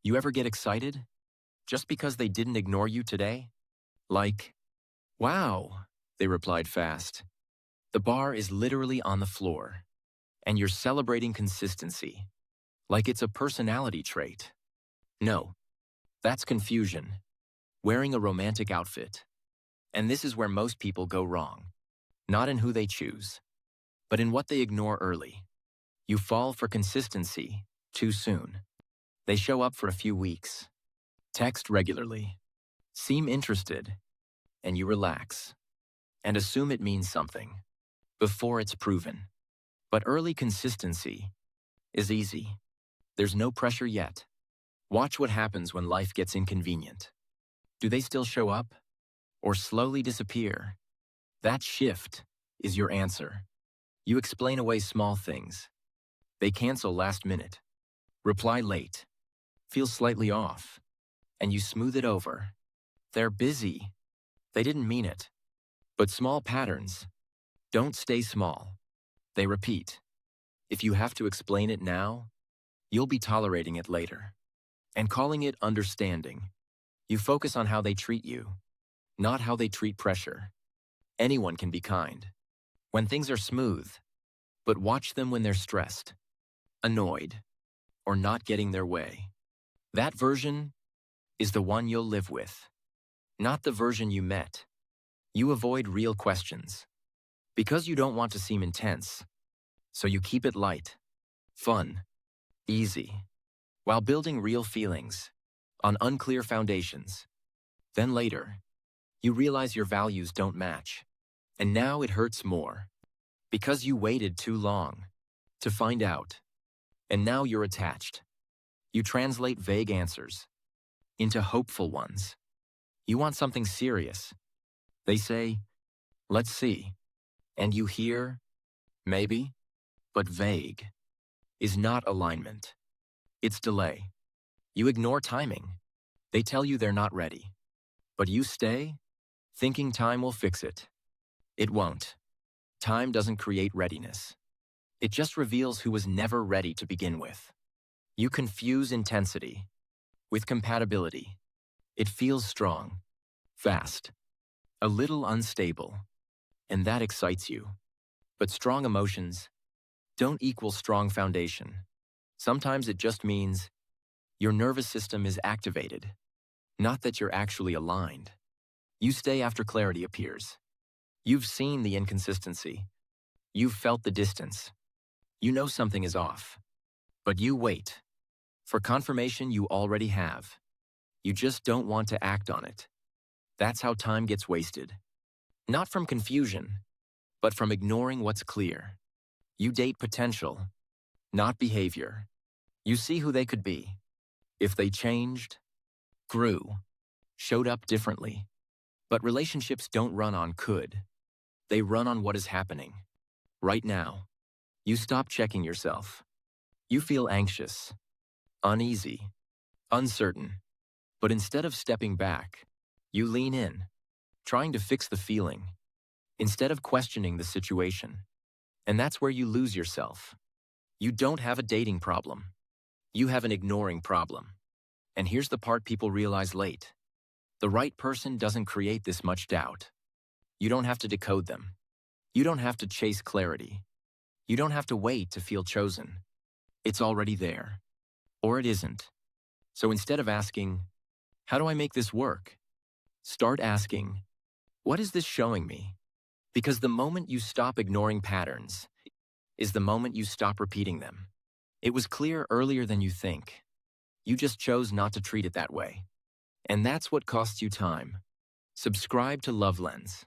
You ever get excited just because they didn't ignore you today? Like, wow, they replied fast. The bar is literally on the floor, and you're celebrating consistency, like it's a personality trait. No, that's confusion. Wearing a romantic outfit. And this is where most people go wrong. Not in who they choose, but in what they ignore early. You fall for consistency too soon. They show up for a few weeks, text regularly, seem interested, and you relax and assume it means something before it's proven. But early consistency is easy. There's no pressure yet. Watch what happens when life gets inconvenient. Do they still show up or slowly disappear? That shift is your answer. You explain away small things. They cancel last minute, reply late, feel slightly off, and you smooth it over. They're busy. They didn't mean it. But small patterns don't stay small. They repeat. If you have to explain it now, you'll be tolerating it later and calling it understanding. You focus on how they treat you, not how they treat pressure. Anyone can be kind when things are smooth, but watch them when they're stressed, annoyed, or not getting their way. That version is the one you'll live with, not the version you met. You avoid real questions because you don't want to seem intense, so you keep it light, fun, easy, while building real feelings on unclear foundations. Then later, you realize your values don't match, and now it hurts more because you waited too long to find out, and now you're attached. You translate vague answers into hopeful ones. You want something serious. They say, let's see, and you hear, maybe, but vague is not alignment. It's delay. You ignore timing. They tell you they're not ready, but you stay, thinking time will fix it. It won't. Time doesn't create readiness. It just reveals who was never ready to begin with. You confuse intensity with compatibility. It feels strong, fast, a little unstable, and that excites you. But strong emotions don't equal strong foundation. Sometimes it just means your nervous system is activated, not that you're actually aligned. You stay after clarity appears. You've seen the inconsistency. You've felt the distance. You know something is off. But you wait for confirmation you already have. You just don't want to act on it. That's how time gets wasted. Not from confusion, but from ignoring what's clear. You date potential, not behavior. You see who they could be. If they changed, grew, showed up differently. But relationships don't run on could. They run on what is happening. Right now, you stop checking yourself. You feel anxious, uneasy, uncertain. But instead of stepping back, you lean in, trying to fix the feeling, instead of questioning the situation. And that's where you lose yourself. You don't have a dating problem. You have an ignoring problem. And here's the part people realize late. The right person doesn't create this much doubt. You don't have to decode them. You don't have to chase clarity. You don't have to wait to feel chosen. It's already there. Or it isn't. So instead of asking, how do I make this work? Start asking, what is this showing me? Because the moment you stop ignoring patterns is the moment you stop repeating them. It was clear earlier than you think. You just chose not to treat it that way. And that's what costs you time. Subscribe to LoveLens.